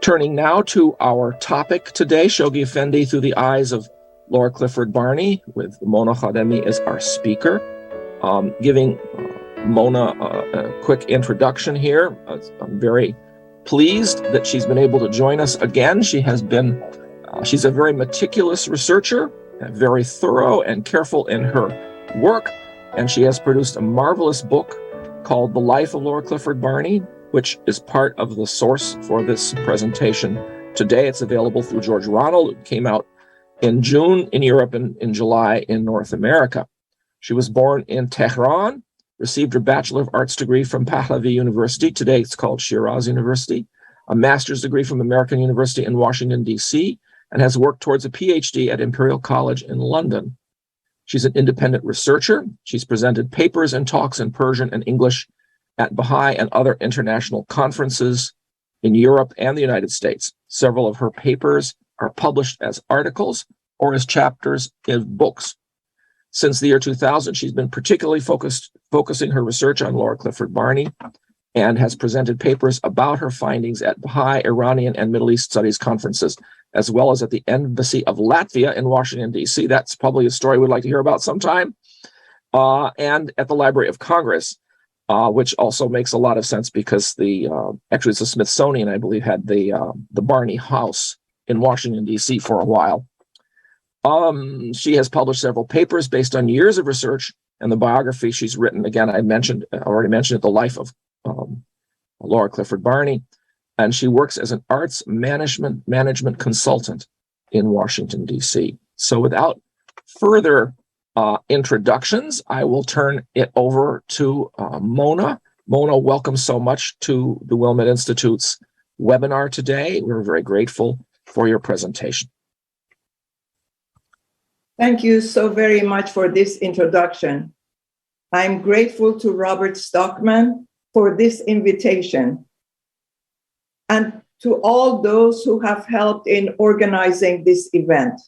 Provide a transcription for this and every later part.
Turning now to our topic today, Shoghi Effendi through the eyes of Laura Clifford Barney, with Mona Khademi as our speaker. Giving Mona a quick introduction here. I'm very pleased that she's been able to join us again. She's a very meticulous researcher, very thorough and careful in her work, and she has produced a marvelous book called The Life of Laura Clifford Barney, which is part of the source for this presentation today. It's available through George Ronald. It came out in June in Europe and in July in North America. She was born in Tehran, received her Bachelor of Arts degree from Pahlavi University. Today it's called Shiraz University, a master's degree from American University in Washington, D.C., and has worked towards a PhD at Imperial College in London. She's an independent researcher. She's presented papers and talks in Persian and English at Baha'i and other international conferences in Europe and the United States. Several of her papers are published as articles or as chapters in books. Since the year 2000, she's been particularly focusing her research on Laura Clifford Barney and has presented papers about her findings at Baha'i, Iranian, and Middle East Studies conferences, as well as at the Embassy of Latvia in Washington, D.C. That's probably a story we'd like to hear about sometime. And at the Library of Congress, which also makes a lot of sense because actually it's the Smithsonian, I believe, had the Barney House in Washington, D.C. for a while. She has published several papers based on years of research, and the biography she's written, again, I already mentioned it, The Life of Laura Clifford Barney, and she works as an arts management consultant in Washington, D.C. So without further introductions, I will turn it over to Mona. Mona, welcome so much to the Wilmette Institute's webinar today. We're very grateful for your presentation. Thank you so very much for this introduction. I'm grateful to Robert Stockman for this invitation and to all those who have helped in organizing this event,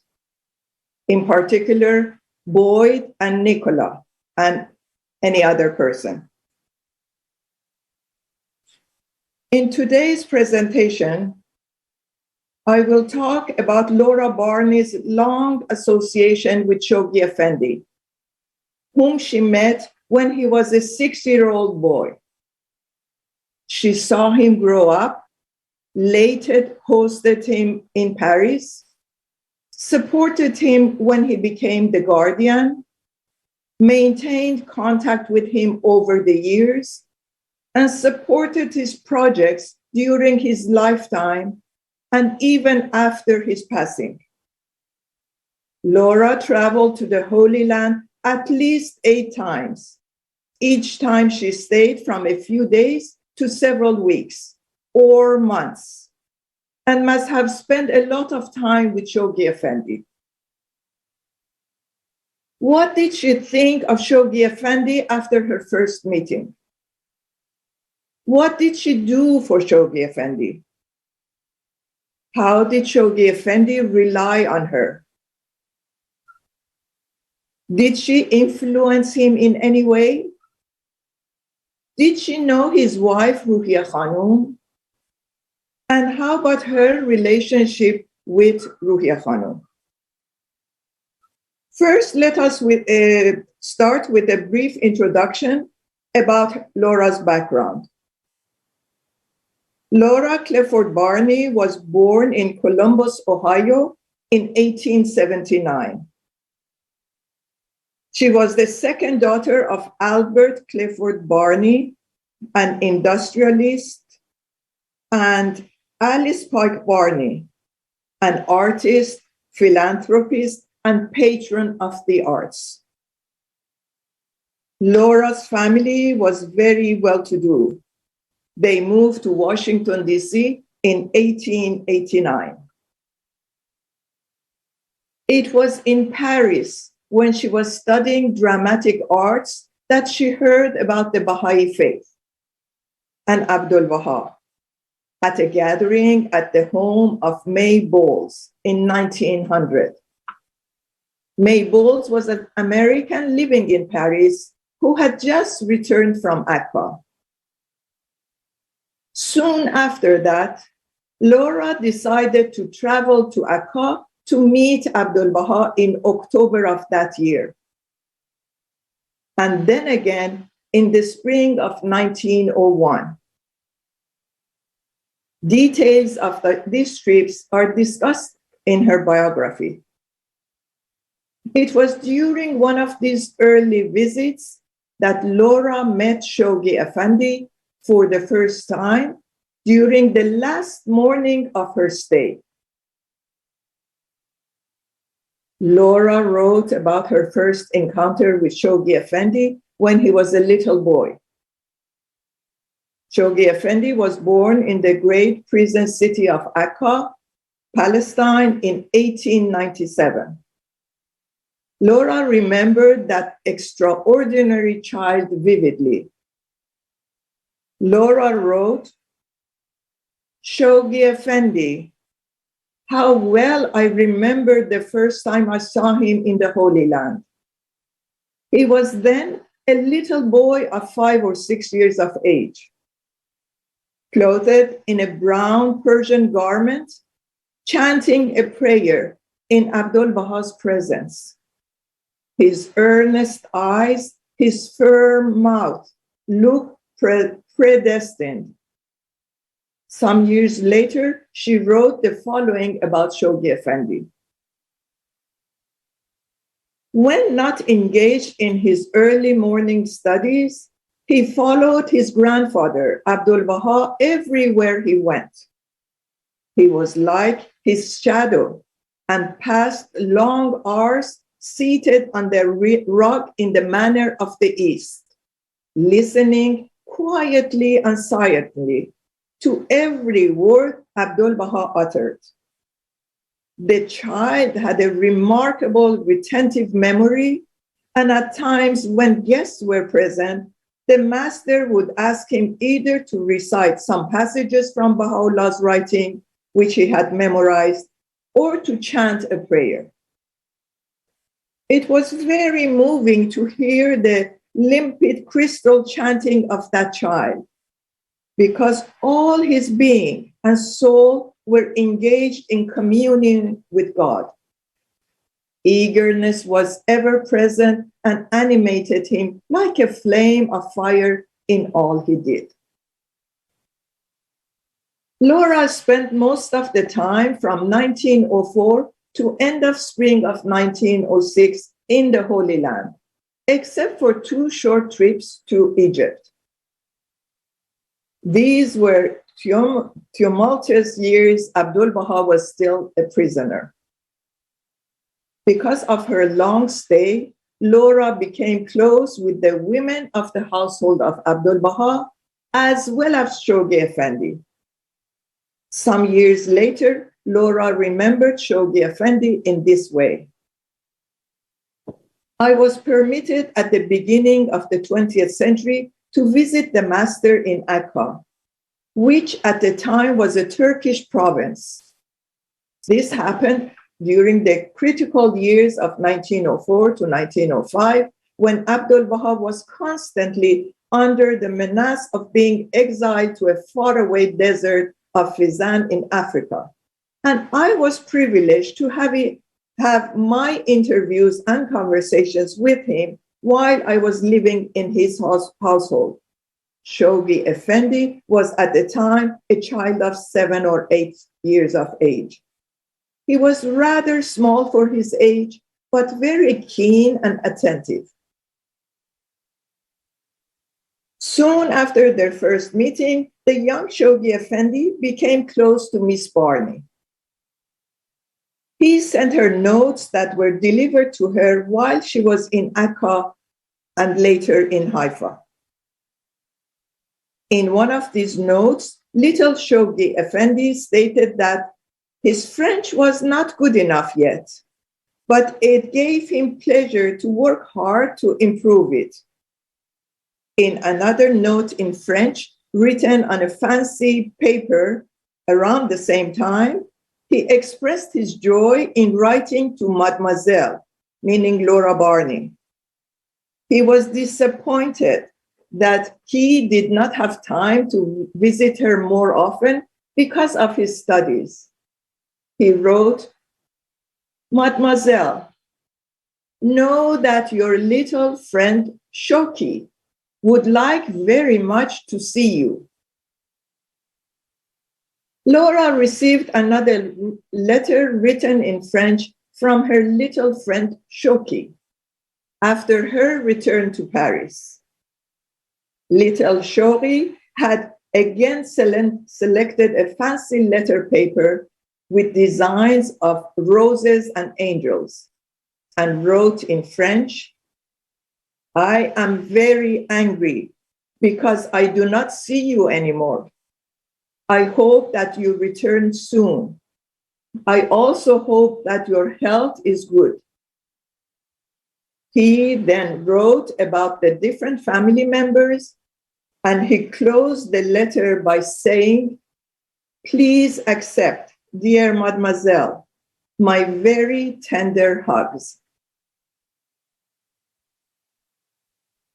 in particular, Boyd and Nicola and any other person. In today's presentation, I will talk about Laura Barney's long association with Shoghi Effendi, whom she met when he was a 6-year-old boy. She saw him grow up, later hosted him in Paris, supported him when he became the Guardian, maintained contact with him over the years, and supported his projects during his lifetime and even after his passing. Laura traveled to the Holy Land at least 8 times. Each time she stayed from a few days to several weeks or months, and must have spent a lot of time with Shoghi Effendi. What did she think of Shoghi Effendi after her first meeting? What did she do for Shoghi Effendi? How did Shoghi Effendi rely on her? Did she influence him in any way? Did she know his wife, Shoghi Khanom? And how about her relationship with Shoghi Khanom? First, let us start with a brief introduction about Laura's background. Laura Clifford Barney was born in Columbus, Ohio in 1879. She was the second daughter of Albert Clifford Barney, an industrialist, and Alice Pike Barney, an artist, philanthropist, and patron of the arts. Laura's family was very well-to-do. They moved to Washington, D.C. in 1889. It was in Paris, when she was studying dramatic arts, that she heard about the Baha'i faith and Abdu'l-Baha at a gathering at the home of May Bowles in 1900. May Bowles was an American living in Paris who had just returned from Accra. Soon after that, Laura decided to travel to Akka to meet Abdu'l-Baha in October of that year. And then again in the spring of 1901. Details of these trips are discussed in her biography. It was during one of these early visits that Laura met Shoghi Effendi for the first time during the last morning of her stay. Laura wrote about her first encounter with Shoghi Effendi when he was a little boy. Shoghi Effendi was born in the great prison city of Akka, Palestine in 1897. Laura remembered that extraordinary child vividly. Laura wrote, "Shoghi Effendi, how well I remember the first time I saw him in the Holy Land. He was then a little boy of 5 or 6 years of age, clothed in a brown Persian garment, chanting a prayer in Abdu'l-Baha's presence. His earnest eyes, his firm mouth looked predestined." Some years later, she wrote the following about Shoghi Effendi. When not engaged in his early morning studies, he followed his grandfather, Abdu'l-Baha, everywhere he went. He was like his shadow and passed long hours seated on the rug in the manner of the East, listening quietly and silently to every word Abdu'l-Baha uttered. The child had a remarkable retentive memory, and at times when guests were present, the master would ask him either to recite some passages from Baha'u'llah's writing, which he had memorized, or to chant a prayer. It was very moving to hear the limpid crystal chanting of that child, because all his being and soul were engaged in communion with God. Eagerness was ever present and animated him like a flame of fire in all he did. Laura spent most of the time from 1904 to end of spring of 1906 in the Holy Land, except for 2 short trips to Egypt. These were tumultuous years. Abdu'l-Baha was still a prisoner. Because of her long stay, Laura became close with the women of the household of Abdu'l-Baha, as well as Shoghi Effendi. Some years later, Laura remembered Shoghi Effendi in this way. "I was permitted at the beginning of the 20th century to visit the master in Akka, which at the time was a Turkish province. This happened during the critical years of 1904 to 1905, when Abdu'l-Baha was constantly under the menace of being exiled to a faraway desert of Fizan in Africa. And I was privileged to have my interviews and conversations with him while I was living in his household. Shoghi Effendi was at the time a child of 7 or 8 years of age. He was rather small for his age, but very keen and attentive. Soon after their first meeting, the young Shoghi Effendi became close to Miss Barney. He sent her notes that were delivered to her while she was in Akka and later in Haifa. In one of these notes, little Shoghi Effendi stated that his French was not good enough yet, but it gave him pleasure to work hard to improve it. In another note in French, written on a fancy paper around the same time, he expressed his joy in writing to Mademoiselle, meaning Laura Barney. He was disappointed that he did not have time to visit her more often because of his studies. He wrote, "Mademoiselle, know that your little friend Shoghi would like very much to see you." Laura received another letter written in French from her little friend Shoghi after her return to Paris. Little Shoghi had again selected a fancy letter paper with designs of roses and angels and wrote in French, "I am very angry because I do not see you anymore. I hope that you return soon. I also hope that your health is good." He then wrote about the different family members, and he closed the letter by saying, "Please accept, dear mademoiselle, my very tender hugs."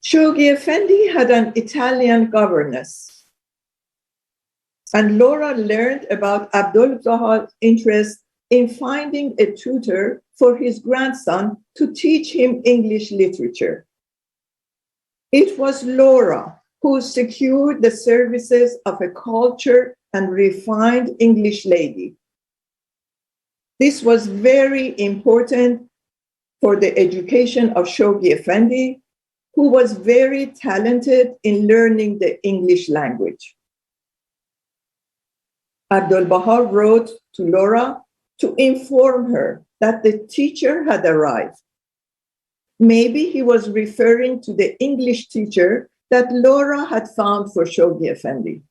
Shoghi Effendi had an Italian governess, and Laura learned about Abdu'l-Baha's interest in finding a tutor for his grandson to teach him English literature. It was Laura who secured the services of a cultured and refined English lady. This was very important for the education of Shoghi Effendi, who was very talented in learning the English language. Abdu'l-Baha wrote to Laura to inform her that the teacher had arrived. Maybe he was referring to the English teacher that Laura had found for Shoghi Effendi.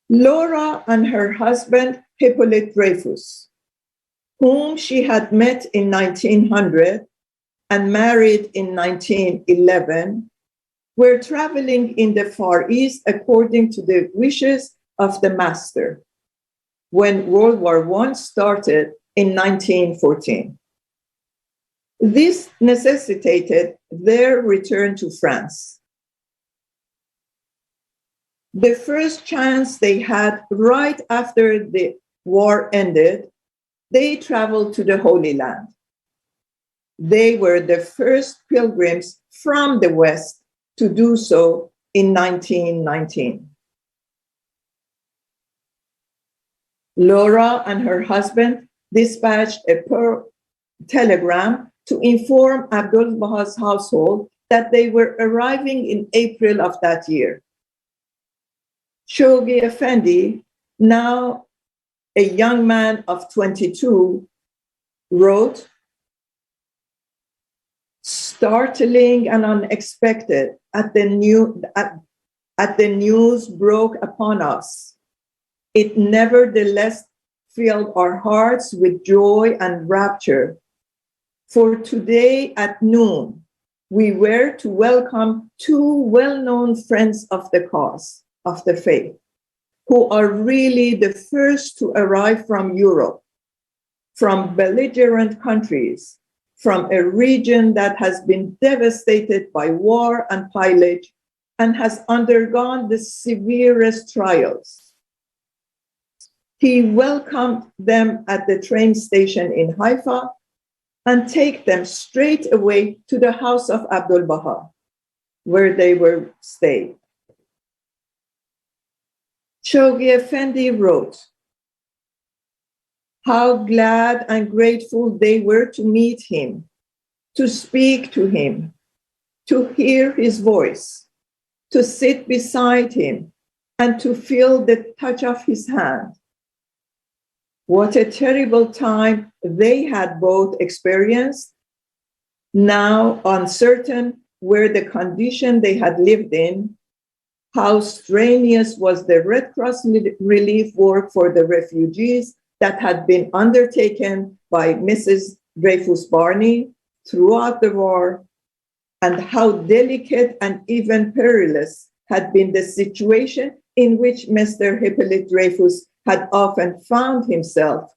Laura and her husband, Hippolyte Dreyfus, whom she had met in 1900 and married in 1911, were traveling in the Far East according to the wishes of the master when World War I started in 1914. This necessitated their return to France. The first chance they had right after the war ended, they traveled to the Holy Land. They were the first pilgrims from the West to do so in 1919. Laura and her husband dispatched a telegram to inform Abdu'l-Baha's household that they were arriving in April of that year. Shoghi Effendi, now a young man of 22, wrote, "Startling and unexpected at the news broke upon us. It nevertheless filled our hearts with joy and rapture. For today at noon, we were to welcome two well-known friends of the cause, of the faith, who are really the first to arrive from Europe, from belligerent countries, from a region that has been devastated by war and pillage and has undergone the severest trials. He welcomed them at the train station in Haifa and take them straight away to the house of Abdu'l-Baha, where they were staying." Shoghi Effendi wrote, "How glad and grateful they were to meet him, to speak to him, to hear his voice, to sit beside him, and to feel the touch of his hand. What a terrible time they had both experienced, now uncertain where the condition they had lived in. How strenuous was the Red Cross relief work for the refugees that had been undertaken by Mrs. Dreyfus-Barney throughout the war, and how delicate and even perilous had been the situation in which Mr. Hippolyte Dreyfus had often found himself,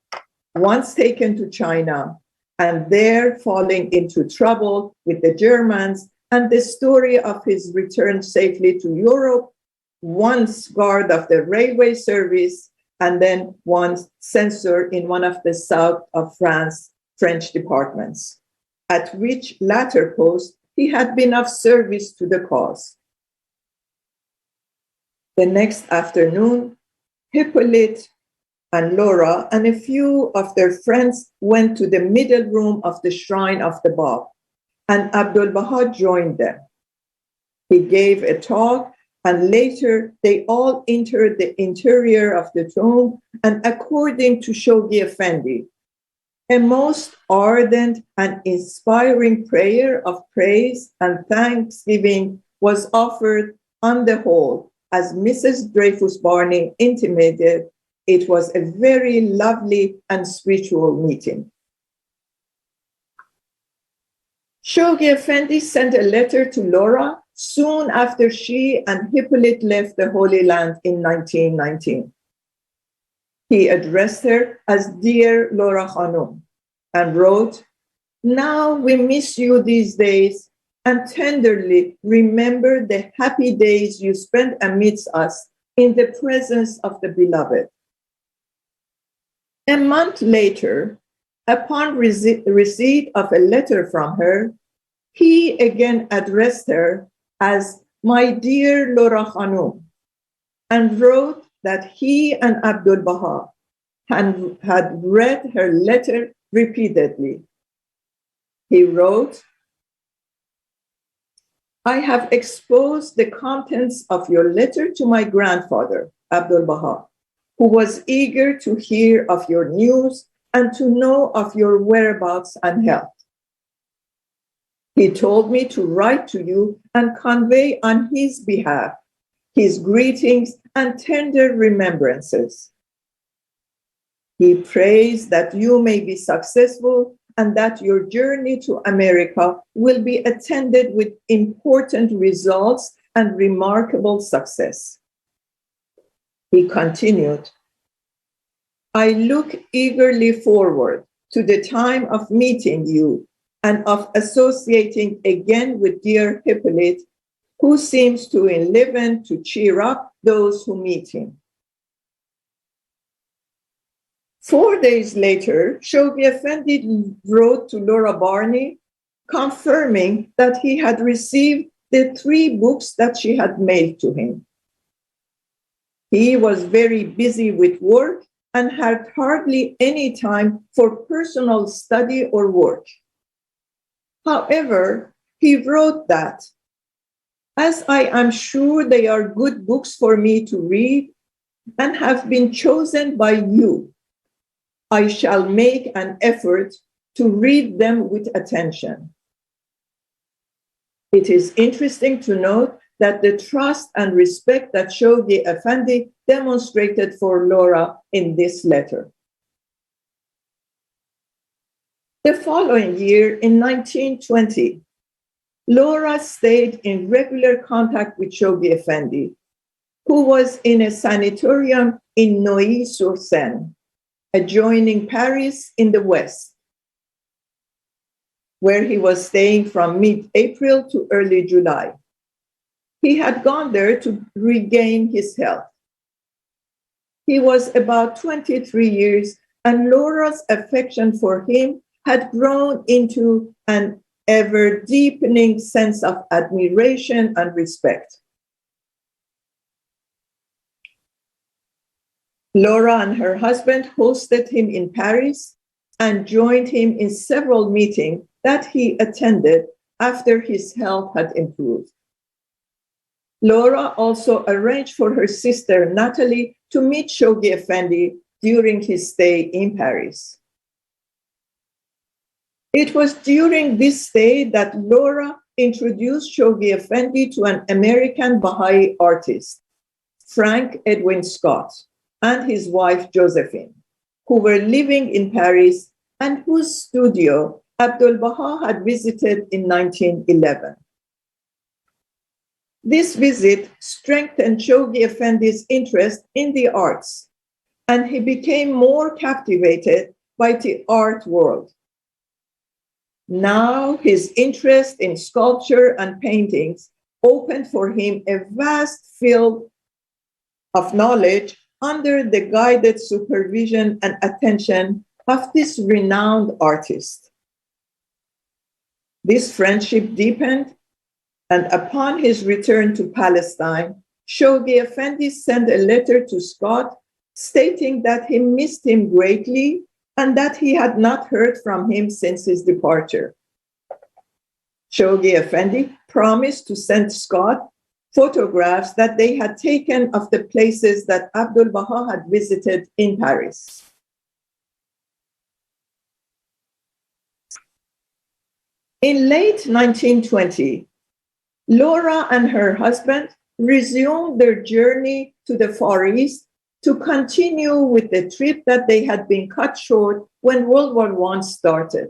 once taken to China, and there falling into trouble with the Germans, and the story of his return safely to Europe once guard of the railway service, and then once censor in one of the south of France French departments, at which latter post he had been of service to the cause. The next afternoon, Hippolyte and Laura and a few of their friends went to the middle room of the shrine of the Bab, and Abdu'l-Baha joined them. He gave a talk, and later they all entered the interior of the tomb, and according to Shoghi Effendi, a most ardent and inspiring prayer of praise and thanksgiving was offered. On the whole, as Mrs. Dreyfus-Barney intimated, it was a very lovely and spiritual meeting. Shoghi Effendi sent a letter to Laura soon after she and Hippolyte left the Holy Land in 1919. He addressed her as Dear Laura Khanom and wrote, "Now we miss you these days and tenderly remember the happy days you spent amidst us in the presence of the beloved." A month later, upon receipt of a letter from her, he again addressed her as my dear Laura Khanom and wrote that he and Abdu'l-Baha had read her letter repeatedly. He wrote, "I have exposed the contents of your letter to my grandfather, Abdu'l-Baha, who was eager to hear of your news and to know of your whereabouts and health. He told me to write to you and convey on his behalf his greetings and tender remembrances. He prays that you may be successful and that your journey to America will be attended with important results and remarkable success." He continued, "I look eagerly forward to the time of meeting you and of associating again with dear Hippolyte, who seems to enliven to cheer up those who meet him." 4 days later, Shoghi Effendi wrote to Laura Barney, confirming that he had received the 3 books that she had mailed to him. He was very busy with work and had hardly any time for personal study or work. However, he wrote that, "As I am sure they are good books for me to read and have been chosen by you, I shall make an effort to read them with attention." It is interesting to note that the trust and respect that Shoghi Effendi demonstrated for Laura in this letter. The following year, in 1920, Laura stayed in regular contact with Shoghi Effendi, who was in a sanatorium in Neuilly-sur-Seine, adjoining Paris in the West, where he was staying from mid-April to early July. He had gone there to regain his health. He was about 23 years, and Laura's affection for him had grown into an ever-deepening sense of admiration and respect. Laura and her husband hosted him in Paris and joined him in several meetings that he attended after his health had improved. Laura also arranged for her sister Natalie to meet Shoghi Effendi during his stay in Paris. It was during this stay that Laura introduced Shoghi Effendi to an American Baha'i artist, Frank Edwin Scott, and his wife Josephine, who were living in Paris and whose studio Abdu'l-Baha had visited in 1911. This visit strengthened Shoghi Effendi's interest in the arts, and he became more captivated by the art world. Now his interest in sculpture and paintings opened for him a vast field of knowledge under the guided supervision and attention of this renowned artist. This friendship deepened, and upon his return to Palestine, Shoghi Effendi sent a letter to Scott stating that he missed him greatly and that he had not heard from him since his departure. Shoghi Effendi promised to send Scott photographs that they had taken of the places that Abdu'l-Baha had visited in Paris. In late 1920, Laura and her husband resumed their journey to the Far East to continue with the trip that they had been cut short when World War I started.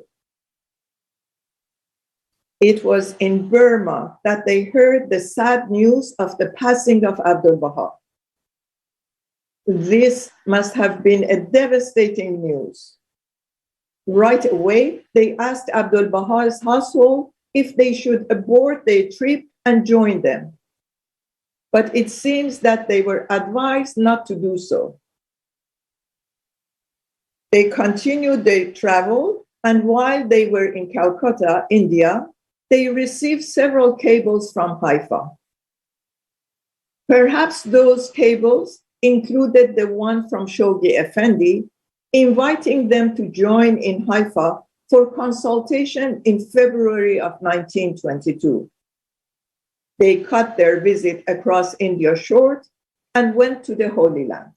It was in Burma that they heard the sad news of the passing of Abdu'l-Baha. This must have been a devastating news. Right away, they asked Abdu'l-Baha's household if they should abort their trip and join them. But it seems that they were advised not to do so. They continued their travel, and while they were in Calcutta, India, they received several cables from Haifa. Perhaps those cables included the one from Shoghi Effendi, inviting them to join in Haifa for consultation in February of 1922. They cut their visit across India short and went to the Holy Land.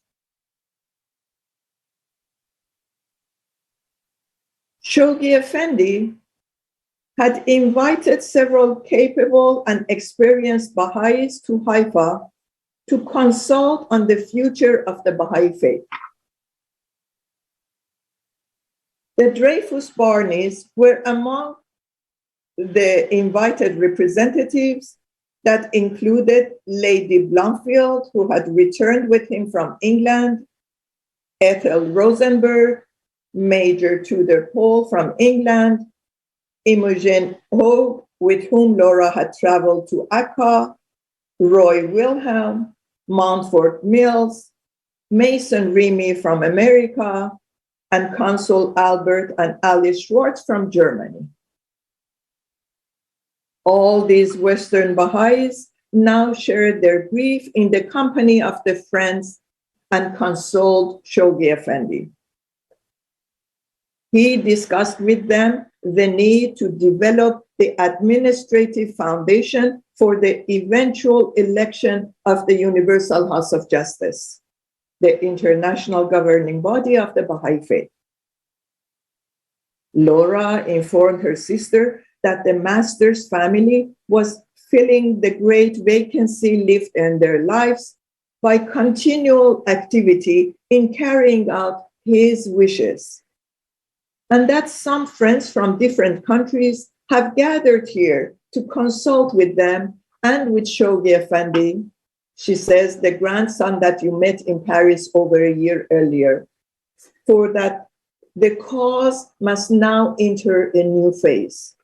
Shoghi Effendi had invited several capable and experienced Baha'is to Haifa to consult on the future of the Baha'i faith. The Dreyfus-Barneys were among the invited representatives that included Lady Blomfield, who had returned with him from England, Ethel Rosenberg, Major Tudor Pole from England, Imogen Hogue, with whom Laura had traveled to Accra, Roy Wilhelm, Mountfort Mills, Mason Remy from America, and Consul Albert and Alice Schwartz from Germany. All these Western Baha'is now shared their grief in the company of the friends and consoled Shoghi Effendi. He discussed with them the need to develop the administrative foundation for the eventual election of the Universal House of Justice, the international governing body of the Baha'i faith. Laura informed her sister that the master's family was filling the great vacancy left in their lives by continual activity in carrying out his wishes, and that some friends from different countries have gathered here to consult with them and with Shoghi Effendi. She says, the grandson that you met in Paris over a year earlier, for that the cause must now enter a new phase.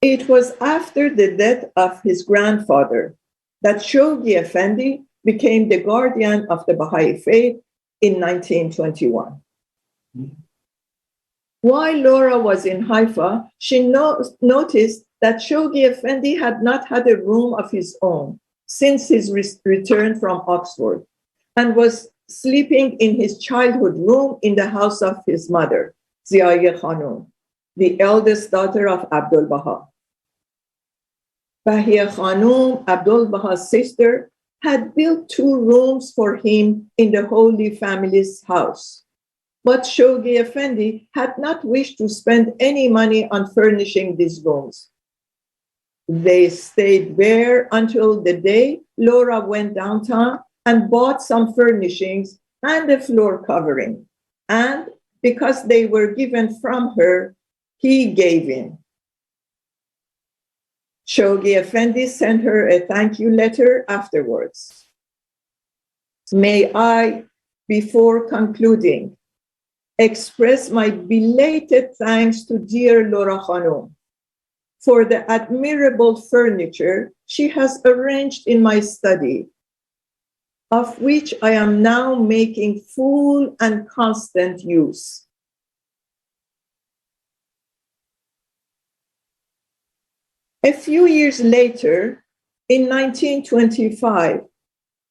It was after the death of his grandfather that Shoghi Effendi became the guardian of the Baha'i faith in 1921. While Laura was in Haifa, she noticed that Shoghi Effendi had not had a room of his own since his return from Oxford and was sleeping in his childhood room in the house of his mother, Ziya Khanom, the eldest daughter of Abdu'l-Baha. Bahia Khanom, Abdu'l-Baha's sister, had built 2 rooms for him in the Holy Family's house. But Shoghi Effendi had not wished to spend any money on furnishing these rooms. They stayed there until the day Laura went downtown and bought some furnishings and a floor covering. And because they were given from her, he gave in. Shoghi Effendi sent her a thank you letter afterwards. May I, before concluding, express my belated thanks to dear Laura Khanom for the admirable furniture she has arranged in my study, of which I am now making full and constant use. A few years later, in 1925,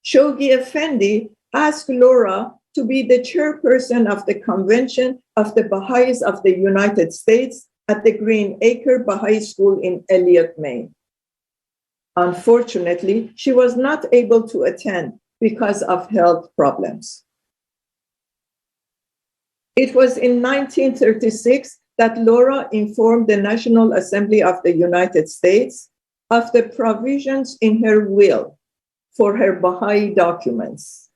Shoghi Effendi asked Laura to be the chairperson of the Convention of the Baha'is of the United States at the Green Acre Baha'i School in Eliot, Maine. Unfortunately, she was not able to attend because of health problems. It was in 1936 that Laura informed the National Assembly of the United States of the provisions in her will for her Baha'i documents.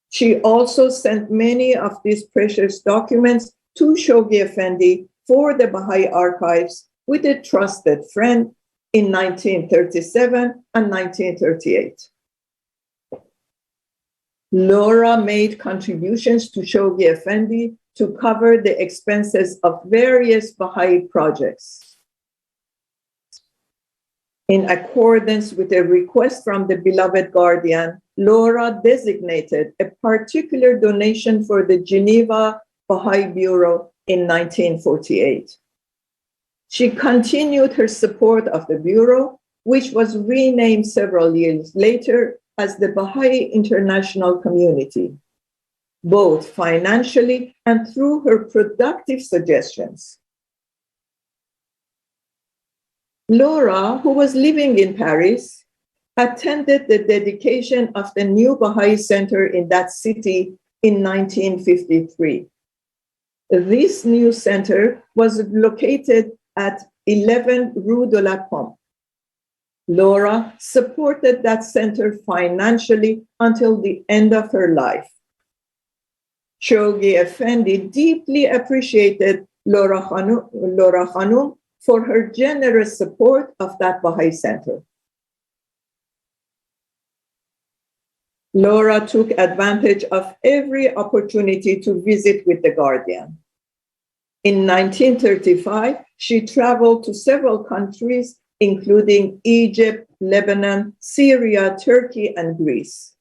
She also sent many of these precious documents to Shoghi Effendi for the Baha'i archives with a trusted friend in 1937 and 1938. Laura made contributions to Shoghi Effendi to cover the expenses of various Baha'i projects. In accordance with a request from the beloved guardian, Laura designated a particular donation for the Geneva Baha'i Bureau in 1948. She continued her support of the Bureau, which was renamed several years later as the Baha'i International Community, both financially and through her productive suggestions. Laura, who was living in Paris, attended the dedication of the new Baha'i Center in that city in 1953. This new center was located at 11 Rue de la Pompe. Laura supported that center financially until the end of her life. Shoghi Effendi deeply appreciated Laura Khanom for her generous support of that Baha'i center. Laura took advantage of every opportunity to visit with the guardian. In 1935, she traveled to several countries, including Egypt, Lebanon, Syria, Turkey, and Greece,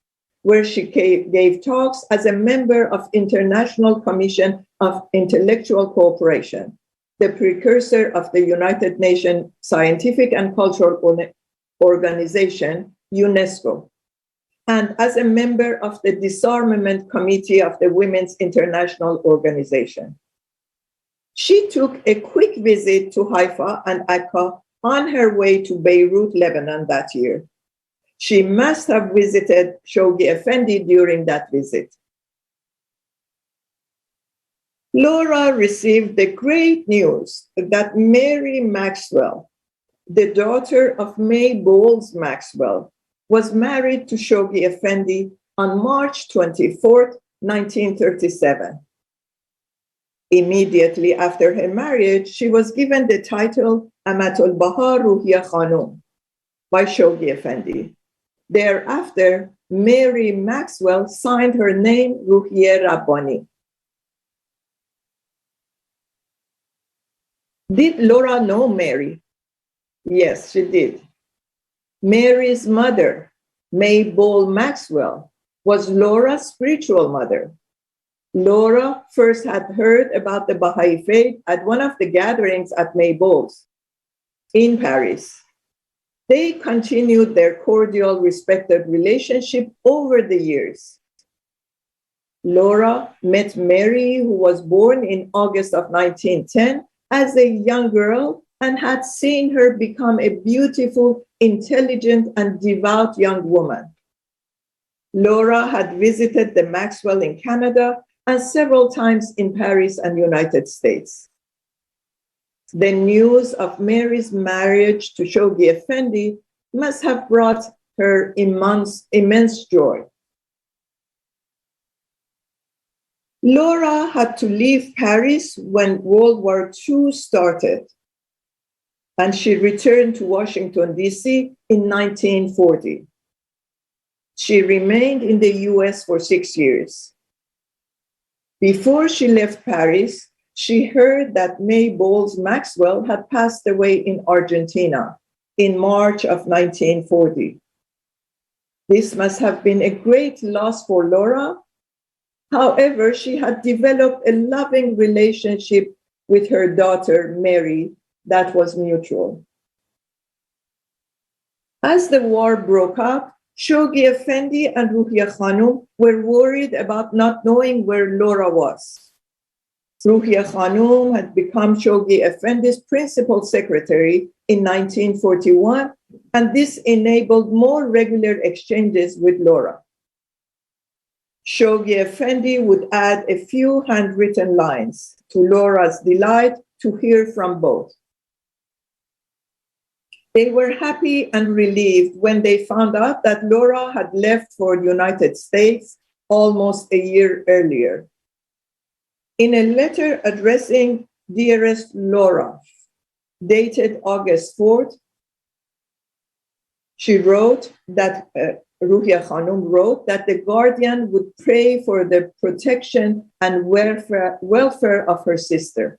where she gave talks as a member of International Commission of Intellectual Cooperation, the precursor of the United Nations Scientific and Cultural Organization, UNESCO, and as a member of the Disarmament Committee of the Women's International Organization. She took a quick visit to Haifa and Akka on her way to Beirut, Lebanon that year. She must have visited Shoghi Effendi during that visit. Laura received the great news that Mary Maxwell, the daughter of May Bowles Maxwell, was married to Shoghi Effendi on March 24, 1937. Immediately after her marriage, she was given the title Abdu'l-Baha Ruhiya Khanom by Shoghi Effendi. Thereafter, Mary Maxwell signed her name Ruhiya Rabbani. Did Laura know Mary? Yes, she did. Mary's mother, May Bowles Maxwell, was Laura's spiritual mother. Laura first had heard about the Baha'i faith at one of the gatherings at May Bowles in Paris. They continued their cordial, respected relationship over the years. Laura met Mary, who was born in August of 1910, as a young girl and had seen her become a beautiful, intelligent, and devout young woman. Laura had visited the Maxwell in Canada and several times in Paris and United States. The news of Mary's marriage to Shoghi Effendi must have brought her immense joy. Laura had to leave Paris when World War II started, and she returned to Washington, D.C. in 1940. She remained in the US for 6 years. Before she left Paris, she heard that May Bowles Maxwell had passed away in Argentina in March of 1940. This must have been a great loss for Laura. However, she had developed a loving relationship with her daughter, Mary, that was mutual. As the war broke out, Shoghi Effendi and Ruhia Khanom were worried about not knowing where Laura was. Ruhia Khanom had become Shoghi Effendi's principal secretary in 1941, and this enabled more regular exchanges with Laura. Shoghi Effendi would add a few handwritten lines, to Laura's delight to hear from both. They were happy and relieved when they found out that Laura had left for the United States almost a year earlier. In a letter addressing Dearest Laura, dated August 4th, she wrote that, Ruhia Khanom wrote that the guardian would pray for the protection and welfare of her sister.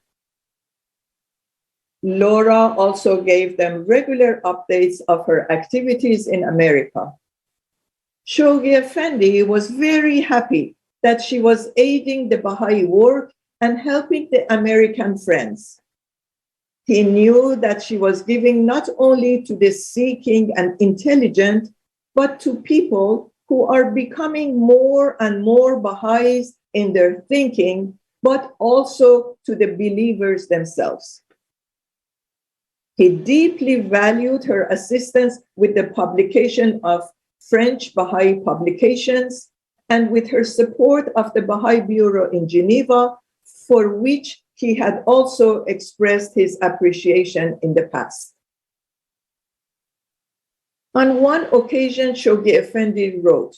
Laura also gave them regular updates of her activities in America. Shoghi Effendi was very happy that she was aiding the Baha'i work and helping the American friends. He knew that she was giving not only to the seeking and intelligent, but to people who are becoming more and more Baha'is in their thinking, but also to the believers themselves. He deeply valued her assistance with the publication of French Baha'i publications and with her support of the Baha'i Bureau in Geneva, for which he had also expressed his appreciation in the past. On one occasion, Shoghi Effendi wrote,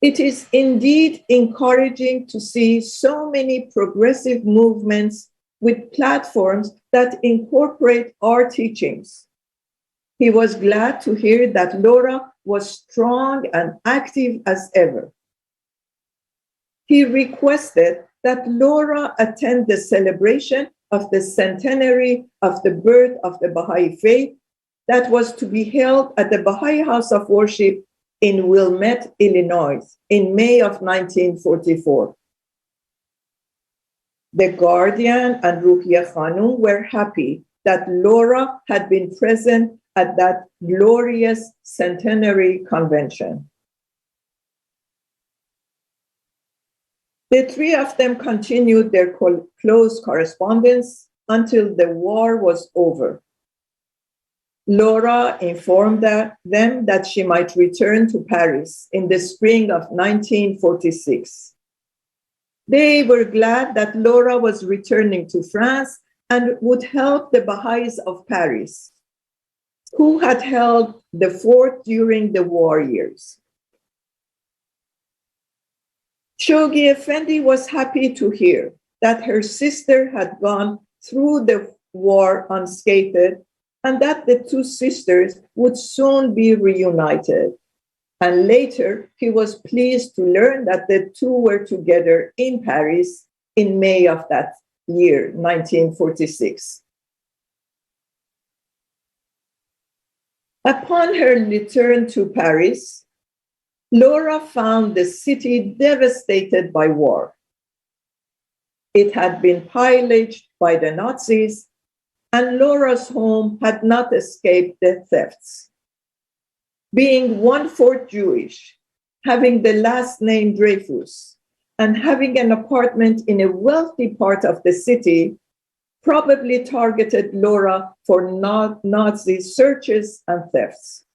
"It is indeed encouraging to see so many progressive movements with platforms that incorporate our teachings. He was glad to hear that Laura was strong and active as ever. He requested that Laura attend the celebration of the centenary of the birth of the Baha'i faith that was to be held at the Baha'i House of Worship in Wilmette, Illinois, in May of 1944. The guardian and Ruhia Khanom were happy that Laura had been present at that glorious centenary convention." The three of them continued their close correspondence until the war was over. Laura informed them that she might return to Paris in the spring of 1946. They were glad that Laura was returning to France and would help the Baha'is of Paris, who had held the fort during the war years. Shoghi Effendi was happy to hear that her sister had gone through the war unscathed and that the two sisters would soon be reunited. And later, he was pleased to learn that the two were together in Paris in May of that year, 1946. Upon her return to Paris, Laura found the city devastated by war. It had been pillaged by the Nazis, and Laura's home had not escaped the thefts. Being 1/4 Jewish, having the last name Dreyfus, and having an apartment in a wealthy part of the city, probably targeted Laura for Nazi searches and thefts.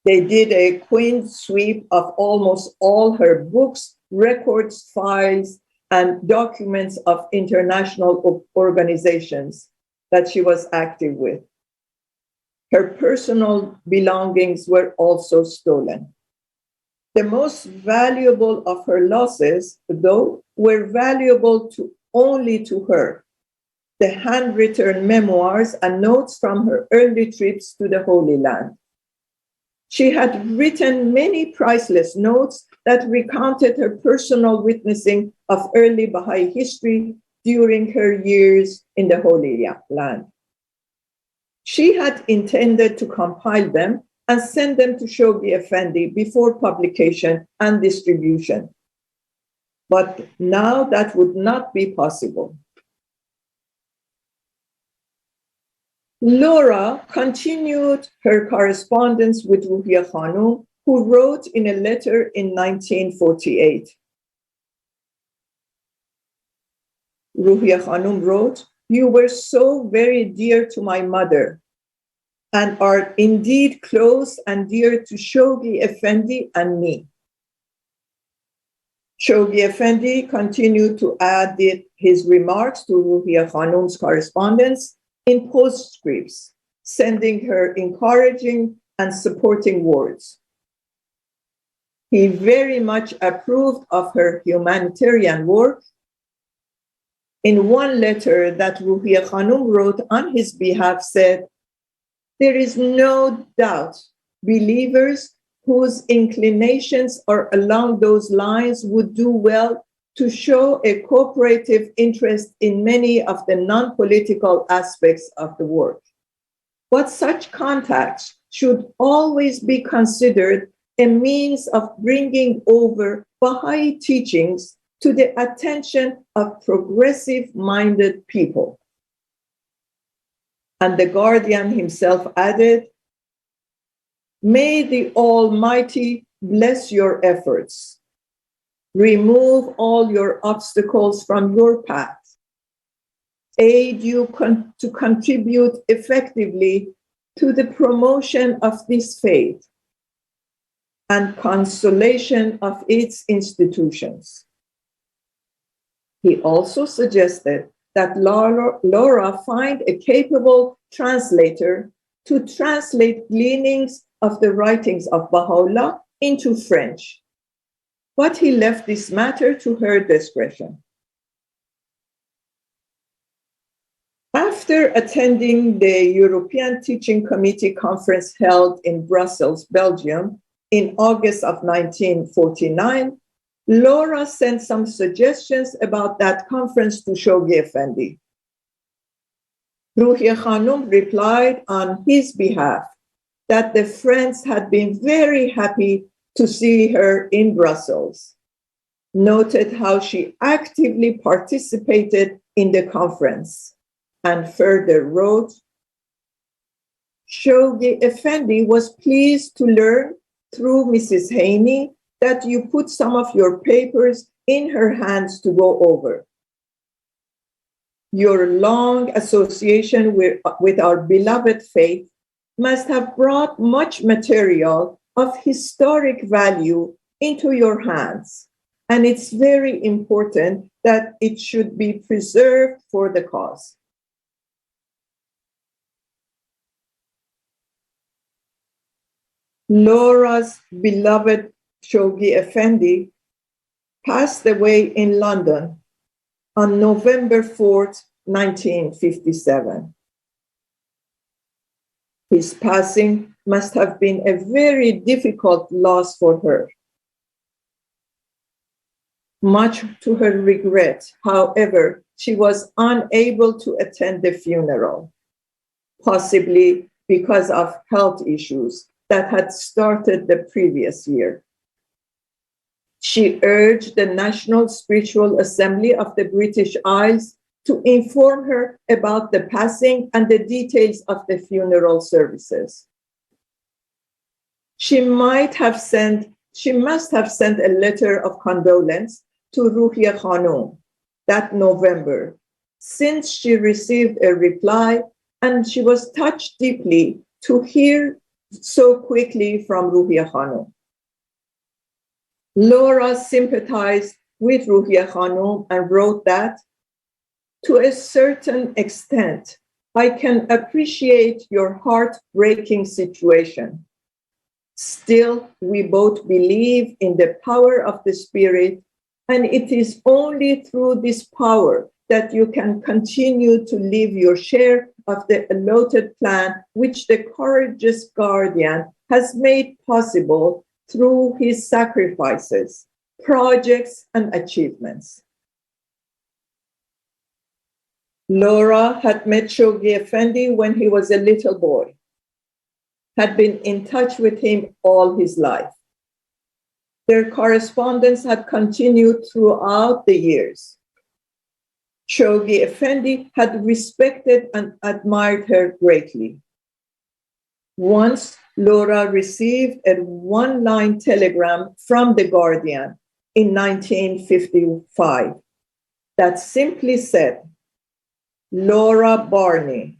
They did a clean sweep of almost all her books, records, files, and documents of international organizations that she was active with. Her personal belongings were also stolen. The most valuable of her losses, though, were valuable only to her: the handwritten memoirs and notes from her early trips to the Holy Land. She had written many priceless notes that recounted her personal witnessing of early Baha'i history during her years in the Holy Land. She had intended to compile them and send them to Shoghi Effendi before publication and distribution. But now that would not be possible. Laura continued her correspondence with Ruhiya Khanom, who wrote in a letter in 1948. Ruhiya Khanom wrote, "You were so very dear to my mother and are indeed close and dear to Shoghi Effendi and me." Shoghi Effendi continued to add his remarks to Ruhiya Khanom's correspondence in postscripts, sending her encouraging and supporting words. He very much approved of her humanitarian work. In one letter that Ruhiya Khanom wrote on his behalf said, "There is no doubt believers whose inclinations are along those lines would do well to show a cooperative interest in many of the non-political aspects of the work. But such contacts should always be considered a means of bringing over Baha'i teachings to the attention of progressive-minded people." And the guardian himself added, "May the Almighty bless your efforts, remove all your obstacles from your path, aid you to contribute effectively to the promotion of this faith and consolation of its institutions." He also suggested that Laura find a capable translator to translate gleanings of the writings of Baha'u'llah into French, but he left this matter to her discretion. After attending the European Teaching Committee conference held in Brussels, Belgium, in August of 1949, Laura sent some suggestions about that conference to Shoghi Effendi. Ruhiya Khanom replied on his behalf that the friends had been very happy to see her in Brussels, noted how she actively participated in the conference, and further wrote, "Shoghi Effendi was pleased to learn through Mrs. Haney that you put some of your papers in her hands to go over. Your long association with our beloved faith must have brought much material of historic value into your hands, and it's very important that it should be preserved for the cause." Laura's beloved Shoghi Effendi passed away in London on November 4th, 1957. His passing must have been a very difficult loss for her. Much to her regret, however, she was unable to attend the funeral, possibly because of health issues that had started the previous year. She urged the National Spiritual Assembly of the British Isles to inform her about the passing and the details of the funeral services. She must have sent a letter of condolence to Ruhiya Khanom that November, since she received a reply and she was touched deeply to hear so quickly from Ruhiya Khanom. Laura sympathized with Ruhiya Khanom and wrote that, "To a certain extent, I can appreciate your heartbreaking situation. Still, we both believe in the power of the Spirit, and it is only through this power that you can continue to live your share of the allotted plan which the courageous guardian has made possible through his sacrifices, projects, and achievements." Laura had met Shoghi Effendi when he was a little boy, had been in touch with him all his life. Their correspondence had continued throughout the years. Shoghi Effendi had respected and admired her greatly. Once, Laura received a one-line telegram from The Guardian in 1955 that simply said, Laura Barney,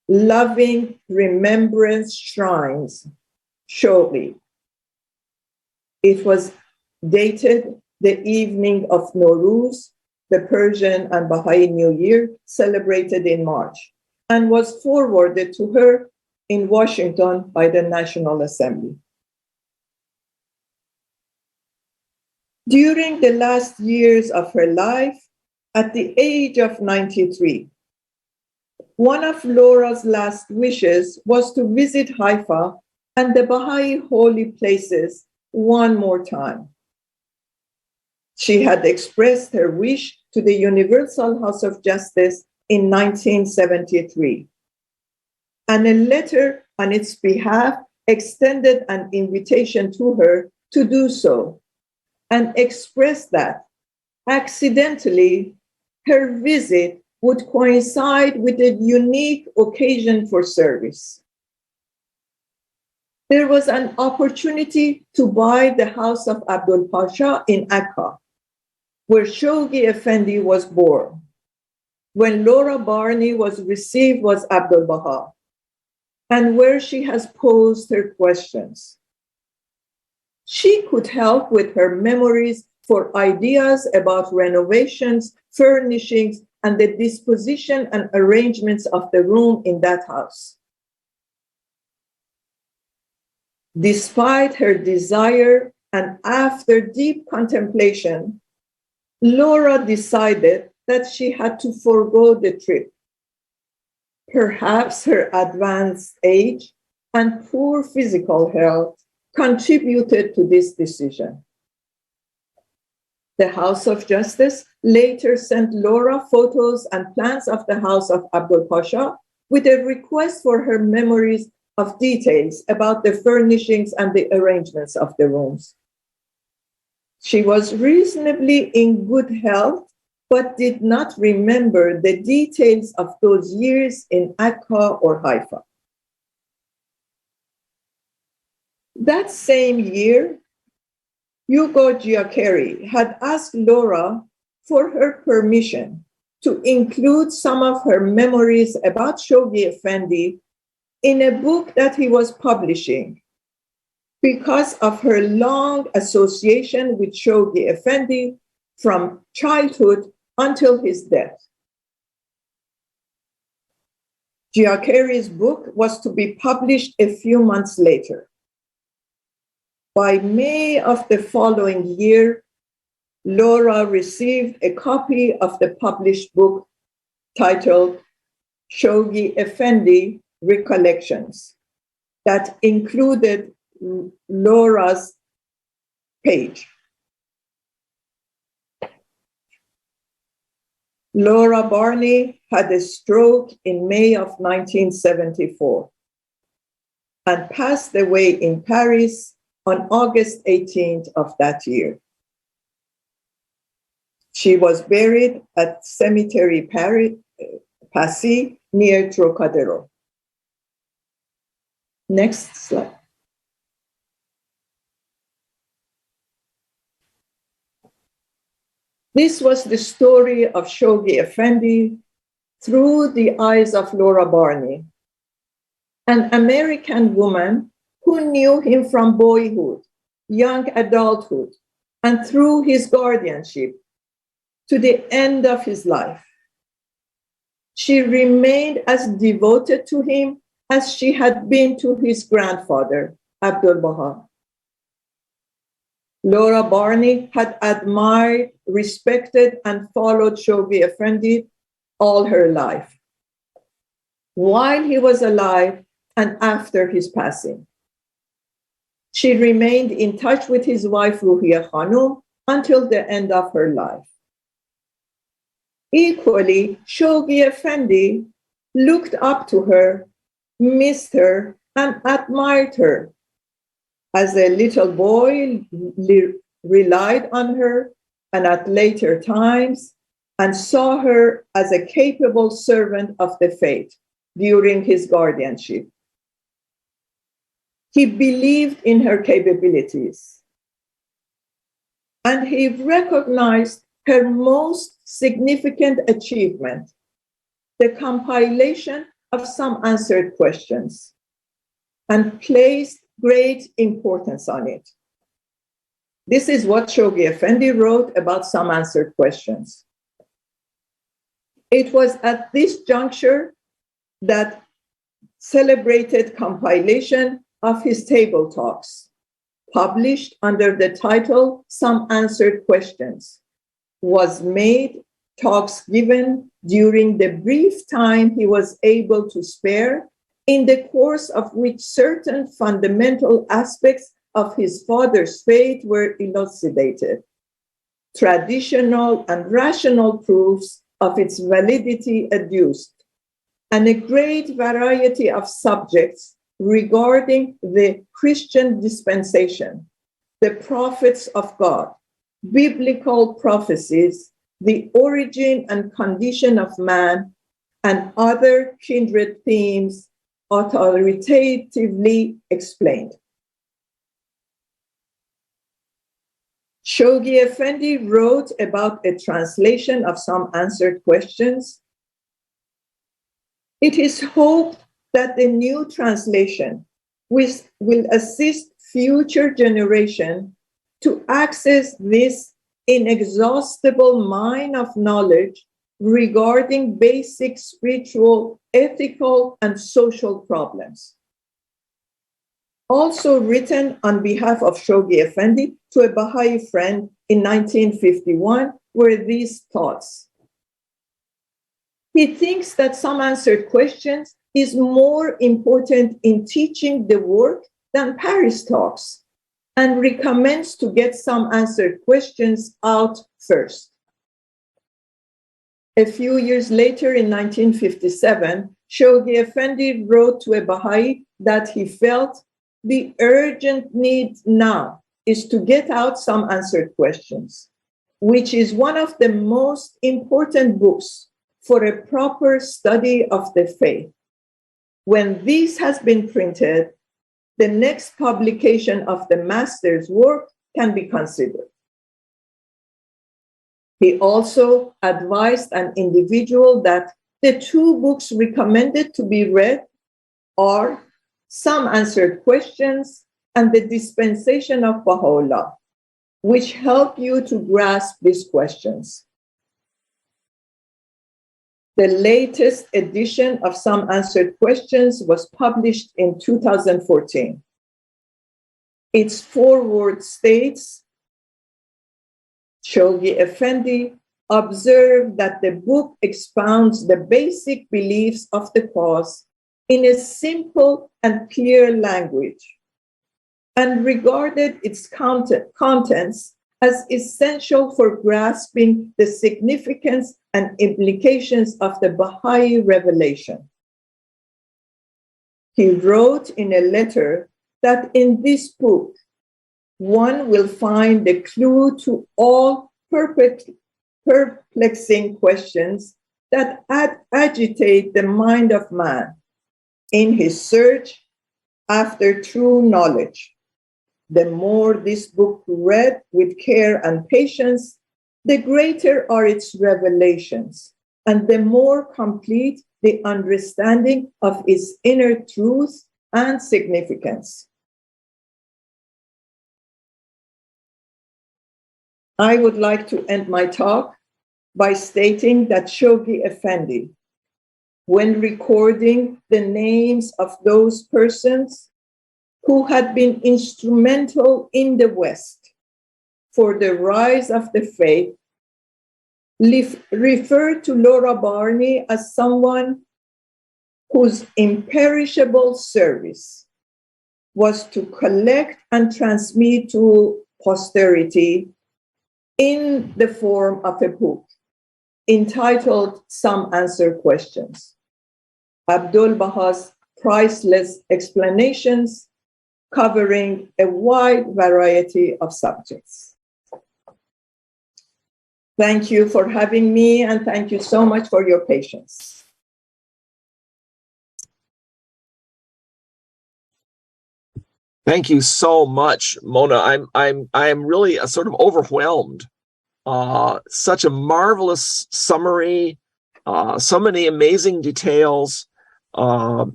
loving remembrance shrines, Shoghi. It was dated the evening of Nowruz, the Persian and Baha'i New Year, celebrated in March, and was forwarded to her in Washington by the National Assembly. During the last years of her life, at the age of 93, one of Laura's last wishes was to visit Haifa and the Baha'i holy places one more time. She had expressed her wish to the Universal House of Justice in 1973, and a letter on its behalf extended an invitation to her to do so and expressed that accidentally her visit would coincide with a unique occasion for service. There was an opportunity to buy the house of Abdu'l-Baha in Akka, where Shoghi Effendi was born. When Laura Barney was received was Abdu'l-Baha, and where she has posed her questions. She could help with her memories for ideas about renovations, furnishings, and the disposition and arrangements of the room in that house. Despite her desire and after deep contemplation, Laura decided that she had to forego the trip. Perhaps her advanced age and poor physical health contributed to this decision. The House of Justice later sent Laura photos and plans of the house of Abdu'l-Baha with a request for her memories of details about the furnishings and the arrangements of the rooms. She was reasonably in good health, but did not remember the details of those years in Akka or Haifa. That same year, Hugo Giaccheri had asked Laura for her permission to include some of her memories about Shoghi Effendi in a book that he was publishing because of her long association with Shoghi Effendi from childhood until his death. Giaccheri's book was to be published a few months later. By May of the following year, Laura received a copy of the published book titled Shoghi Effendi Recollections that included Laura's page. Laura Barney had a stroke in May of 1974 and passed away in Paris on August 18th of that year. She was buried at Cemetery Passy near Trocadero. Next slide. This was the story of Shoghi Effendi through the eyes of Laura Barney, an American woman who knew him from boyhood, young adulthood, and through his guardianship to the end of his life. She remained as devoted to him as she had been to his grandfather, Abdu'l-Baha. Laura Barney had admired, respected, and followed Shoghi Effendi all her life, while he was alive and after his passing. She remained in touch with his wife, Laura Khanom, until the end of her life. Equally, Shoghi Effendi looked up to her, missed her, and admired her. As a little boy, relied on her, and at later times, and saw her as a capable servant of the faith during his guardianship. He believed in her capabilities, and he recognized her most significant achievement, the compilation of some answered questions, and placed great importance on it. This is what Shoghi Effendi wrote about some answered questions. It was at this juncture that celebrated compilation of his table talks, published under the title Some Answered Questions, was made, talks given during the brief time he was able to spare, in the course of which certain fundamental aspects of his father's faith were elucidated. Traditional and rational proofs of its validity adduced, and a great variety of subjects regarding the Christian dispensation, the prophets of God, biblical prophecies, the origin and condition of man, and other kindred themes authoritatively explained. Shoghi Effendi wrote about a translation of some answered questions. It is hoped that the new translation will assist future generations to access this inexhaustible mine of knowledge regarding basic spiritual, ethical, and social problems. Also written on behalf of Shoghi Effendi to a Baha'i friend in 1951 were these thoughts. He thinks that some answered questions is more important in teaching the work than Paris talks, and recommends to get some answered questions out first. A few years later, in 1957, Shoghi Effendi wrote to a Baha'i that he felt the urgent need now is to get out some answered questions, which is one of the most important books for a proper study of the faith. When this has been printed, the next publication of the master's work can be considered. He also advised an individual that the two books recommended to be read are Some Answered Questions and The Dispensation of Baha'u'llah, which help you to grasp these questions. The latest edition of Some Answered Questions was published in 2014. Its foreword states, Shoghi Effendi observed that the book expounds the basic beliefs of the cause in a simple and clear language, and regarded its contents as essential for grasping the significance and implications of the Baha'i revelation. He wrote in a letter that in this book, one will find the clue to all perplexing questions that agitate the mind of man in his search after true knowledge. The more this book read with care and patience, the greater are its revelations, and the more complete the understanding of its inner truth and significance. I would like to end my talk by stating that Shoghi Effendi, when recording the names of those persons who had been instrumental in the West for the rise of the faith, referred to Laura Barney as someone whose imperishable service was to collect and transmit to posterity in the form of a book, entitled Some Answer Questions, Abdu'l-Baha's Priceless Explanations, covering a wide variety of subjects. Thank you for having me, and thank you so much for your patience. Thank you so much, Mona. I'm really sort of overwhelmed. Such a marvelous summary, so many amazing details.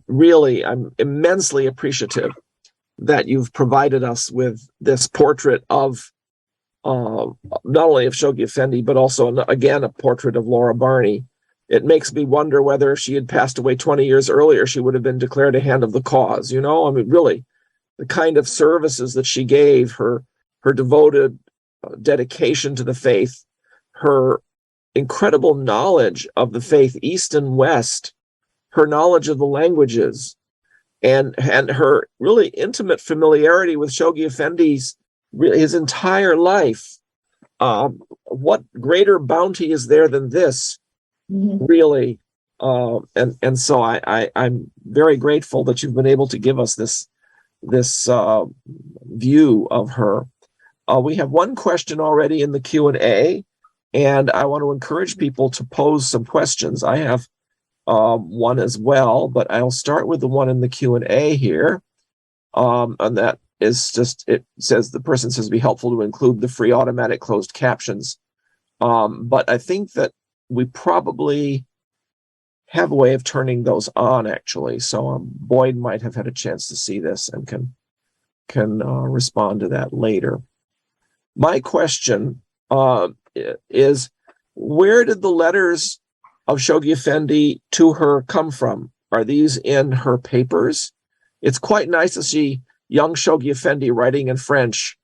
Really, I'm immensely appreciative that you've provided us with this portrait of not only of Shoghi Effendi, but also, again, a portrait of Laura Barney. It makes me wonder whether if she had passed away 20 years earlier, she would have been declared a hand of the cause. You know, I mean, really, the kind of services that she gave, her devoted dedication to the faith, her incredible knowledge of the faith, East and West, her knowledge of the languages, and her really intimate familiarity with Shoghi Effendi's his entire life. What greater bounty is there than this, really? And so I'm very grateful that you've been able to give us this view of her. We have one question already in the Q&A, and I want to encourage people to pose some questions. I have one as well, but I'll start with the one in the Q&A here. And that is just, it says, the person says, be helpful to include the free automatic closed captions. But I think that we probably have a way of turning those on, actually. So Boyd might have had a chance to see this and can respond to that later. My question is, where did the letters of Shoghi Effendi to her come from? Are these in her papers? It's quite nice to see young Shoghi Effendi writing in French.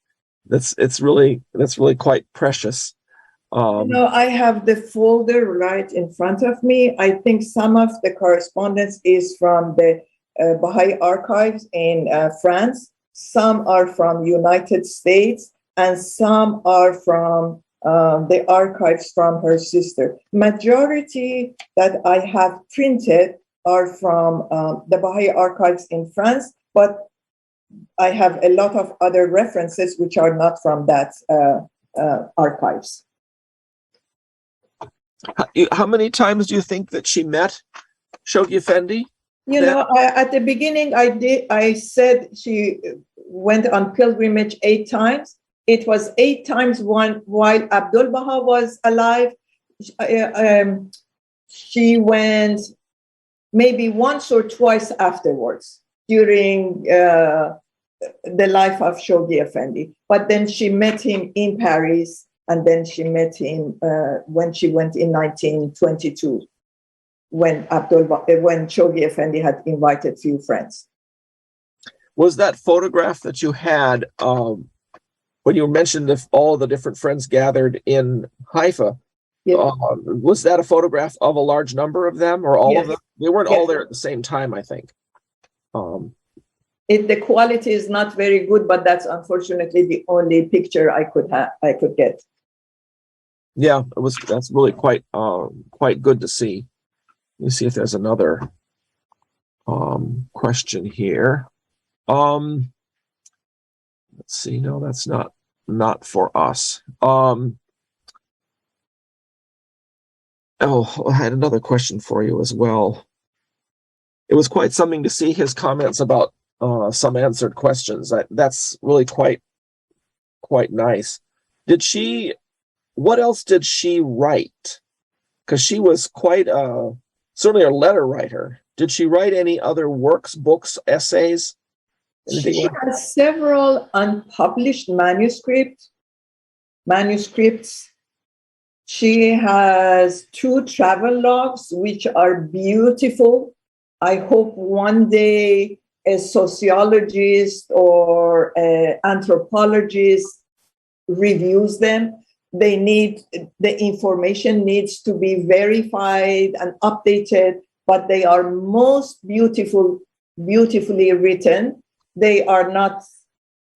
That's really quite precious. I have the folder right in front of me. I think some of the correspondence is from the Baha'i archives in France. Some are from United States, and some are from the archives from her sister. Majority that I have printed are from the Baha'i archives in France, but I have a lot of other references which are not from that archives. How many times do you think that she met Shoghi Effendi? You know, at the beginning, I said she went on pilgrimage 8 times. It was 8 times while Abdu'l-Baha was alive. She went maybe once or twice afterwards during the life of Shoghi Effendi. But then she met him in Paris, and then she met him when she went in 1922, when Shoghi Effendi had invited few friends. Was that photograph that you had when you mentioned all the different friends gathered in Haifa? Yeah. Was that a photograph of a large number of them, or all Yes. of them? They weren't Yes. all there at the same time, I think. The quality is not very good, but that's unfortunately the only picture I could get. Yeah, that's really quite good to see. Let me see if there's another question here. Let's see. No, that's not for us. Oh, I had another question for you as well. It was quite something to see his comments about some answered questions. That's really quite nice. What else did she write? Because she was quite certainly a letter writer. Did she write any other works, books, essays? She has several unpublished manuscripts. She has 2 travel logs, which are beautiful. I hope one day a sociologist or an anthropologist reviews them. The information needs to be verified and updated, but they are most beautifully written. They are not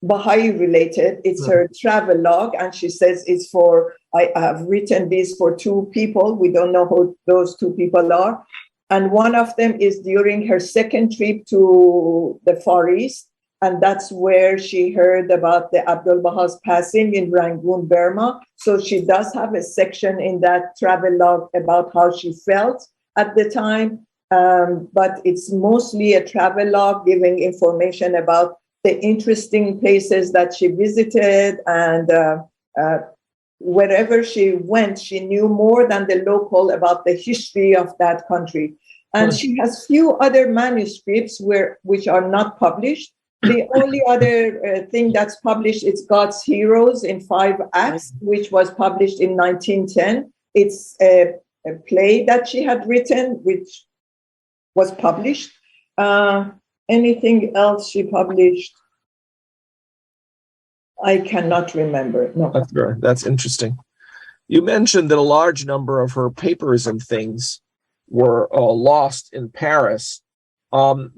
Baha'i related. It's her travel log, and she says it's for, I have written this for two people. We don't know who those two people are. And one of them is during her second trip to the Far East, and that's where she heard about the Abdu'l-Baha's passing in Rangoon, Burma. So she does have a section in that travel log about how she felt at the time. But it's mostly a travel log giving information about the interesting places that she visited, and wherever she went, she knew more than the local about the history of that country. And she has few other manuscripts which are not published. The only other thing that's published is God's Heroes in 5 acts, which was published in 1910. It's a play that she had written, which was published. Anything else she published? I cannot remember. No. That's interesting. You mentioned that a large number of her papers and things were lost in Paris.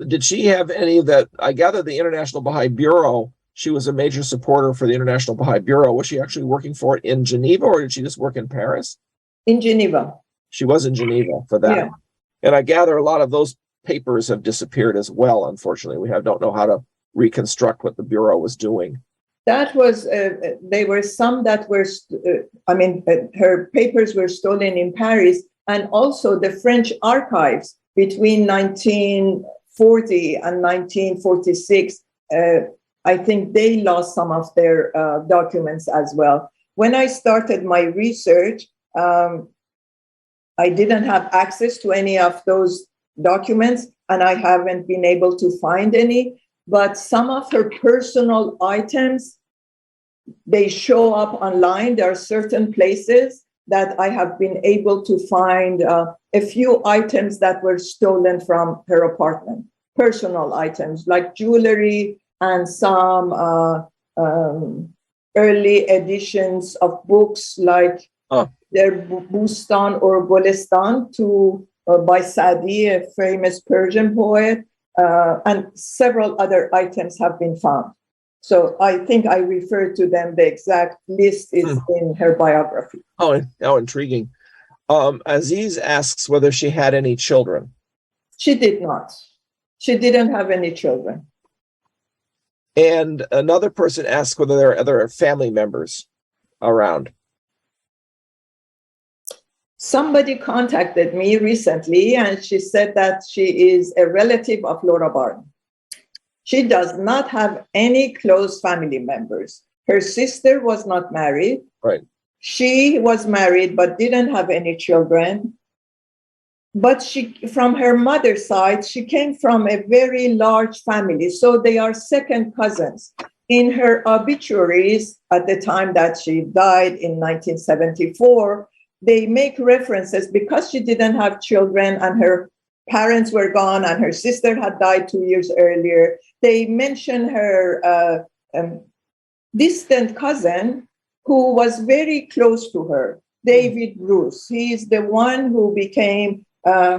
Did she have any that, I gather the International Baha'i Bureau, she was a major supporter for the International Baha'i Bureau. Was she actually working for it in Geneva, or did she just work in Paris? In Geneva. She was in Geneva for that. Yeah. And I gather a lot of those papers have disappeared as well, unfortunately. We don't know how to reconstruct what the Bureau was doing. That was, there were some that were, her papers were stolen in Paris, and also the French archives between 1940 and 1946. I think they lost some of their documents as well. When I started my research, I didn't have access to any of those documents, and I haven't been able to find any. But some of her personal items, they show up online. There are certain places that I have been able to find a few items that were stolen from her apartment, personal items like jewelry and some early editions of books like their Bustan or Golestan by Sadi, a famous Persian poet. And several other items have been found. So I think I referred to them. The exact list is in her biography. Oh, intriguing. Aziz asks whether she had any children. She did not. She didn't have any children. And another person asks whether there are other family members around. Somebody contacted me recently, and she said that she is a relative of Laura Barney. She does not have any close family members. Her sister was not married. Right. She was married but didn't have any children. But from her mother's side, she came from a very large family. So they are second cousins. In her obituaries at the time that she died in 1974, they make references, because she didn't have children and her parents were gone and her sister had died 2 years earlier. They mention her distant cousin who was very close to her, David Bruce. He is the one who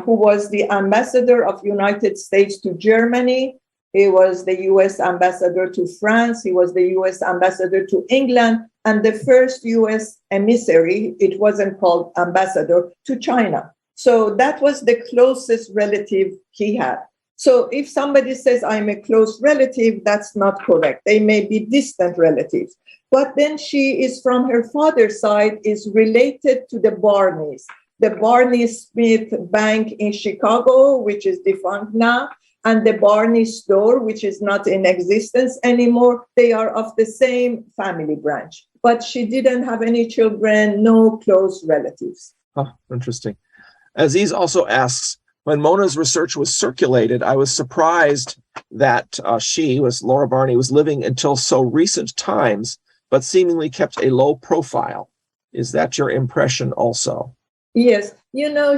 who was the ambassador of United States to Germany. He was the US ambassador to France. He was the US ambassador to England, and the first US emissary, it wasn't called ambassador, to China. So that was the closest relative he had. So if somebody says I'm a close relative, that's not correct. They may be distant relatives. But then she is, from her father's side, is related to the Barneys. The Barney Smith Bank in Chicago, which is defunct now, and the Barney store, which is not in existence anymore. They are of the same family branch. But she didn't have any children, no close relatives. Oh, interesting. Aziz also asks, when Mona's research was circulated, I was surprised that Laura Barney, was living until so recent times, but seemingly kept a low profile. Is that your impression also? Yes.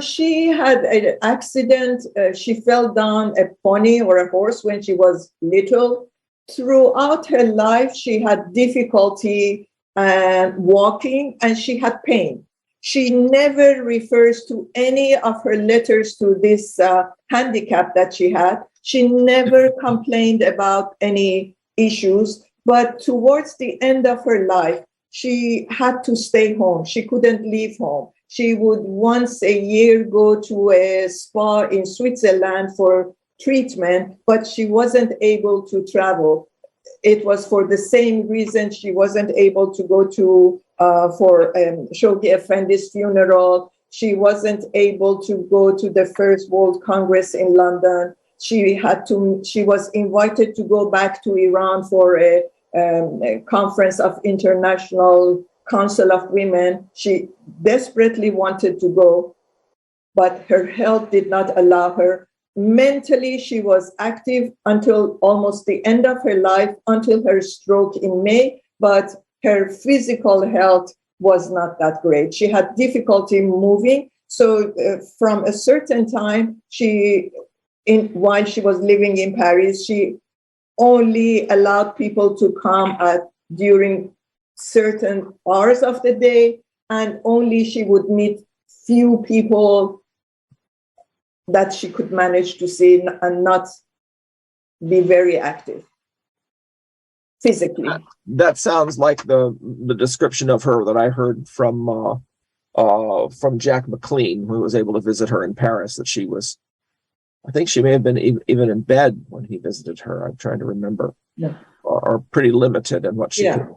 She had an accident. She fell down a pony or a horse when she was little. Throughout her life, she had difficulty walking, and she had pain. She never refers to any of her letters to this handicap that she had. She never complained about any issues. But towards the end of her life, she had to stay home. She couldn't leave home. She would once a year go to a spa in Switzerland for treatment, but she wasn't able to travel. It was for the same reason she wasn't able to go to for Shoghi Effendi's funeral. She wasn't able to go to the First World Congress in London. She was invited to go back to Iran for a conference of International Council of Women. She desperately wanted to go, but her health did not allow her. Mentally, she was active until almost the end of her life, until her stroke in May, but her physical health was not that great. She had difficulty moving. So from a certain time, while she was living in Paris, she only allowed people to come during certain hours of the day, and only she would meet few people that she could manage to see and not be very active physically. That sounds like the description of her that I heard from Jack McLean, who was able to visit her in Paris, that she was, I think she may have been even in bed when he visited her. I'm trying to remember. No. Or pretty limited in what she could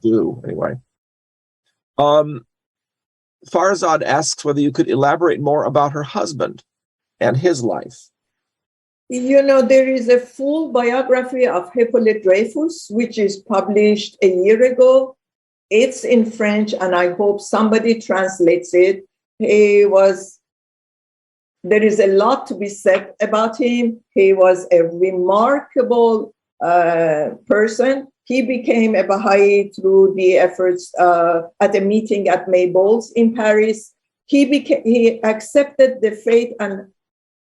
do anyway. Farzad asks whether you could elaborate more about her husband and his life. There is a full biography of Hippolyte Dreyfus, which is published a year ago. It's in French, and I hope somebody translates it. There is a lot to be said about him. He was a remarkable person. He became a Baha'i through the efforts at a meeting at Mabel's in Paris. He accepted the faith, and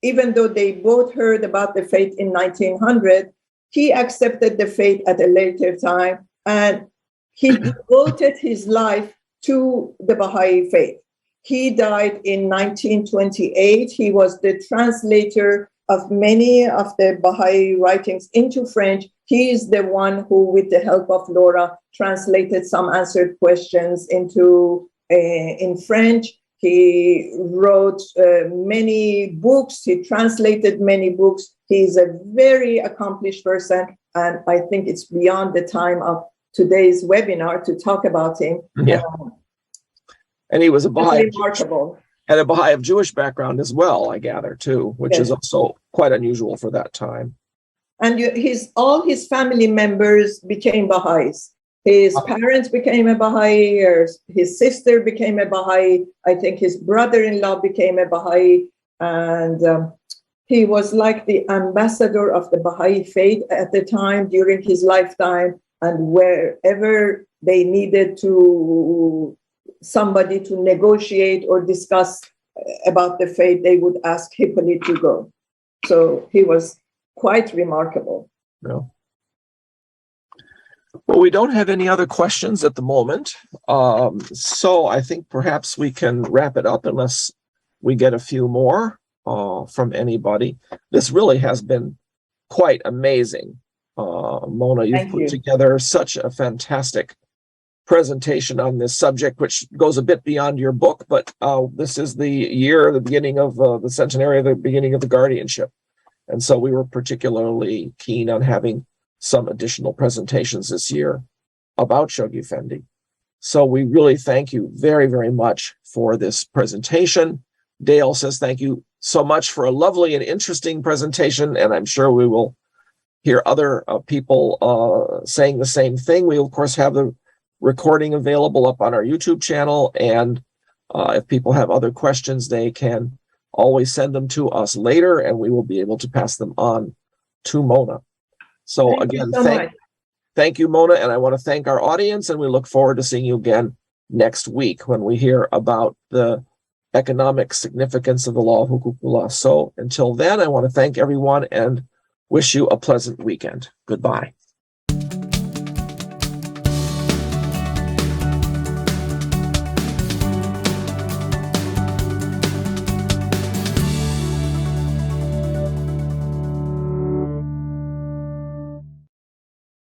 even though they both heard about the faith in 1900, he accepted the faith at a later time, and he devoted his life to the Baha'i faith. He died in 1928. He was the translator of many of the Baha'i writings into French. He is the one who, with the help of Laura, translated some answered questions into in French. He wrote many books. He translated many books. He is a very accomplished person, and I think it's beyond the time of today's webinar to talk about him. Yeah. And he was a Baha'i, remarkable. And a Baha'i of Jewish background as well, I gather, too, which is also quite unusual for that time. And all his family members became Baha'is. His parents became a Baha'i, or his sister became a Baha'i. I think his brother-in-law became a Baha'i. And he was like the ambassador of the Baha'i faith at the time, during his lifetime. And wherever they needed somebody to negotiate or discuss about the faith, they would ask Hippolyte to go. So he was quite remarkable. Yeah. Well, we don't have any other questions at the moment. So I think perhaps we can wrap it up unless we get a few more from anybody. This really has been quite amazing. Mona, you've put together such a fantastic presentation on this subject, which goes a bit beyond your book, but this is the beginning of the centenary of the beginning of the guardianship. And so we were particularly keen on having some additional presentations this year about Shoghi Effendi. So we really thank you very, very much for this presentation. Dale says thank you so much for a lovely and interesting presentation, and I'm sure we will hear other people saying the same thing. We, of course, have the recording available up on our YouTube channel, and if people have other questions, they can always send them to us later, and we will be able to pass them on to Mona. So again, thank you, Mona, and I want to thank our audience, and we look forward to seeing you again next week when we hear about the economic significance of the law of Huququllah. So until then, I want to thank everyone and wish you a pleasant weekend. Goodbye.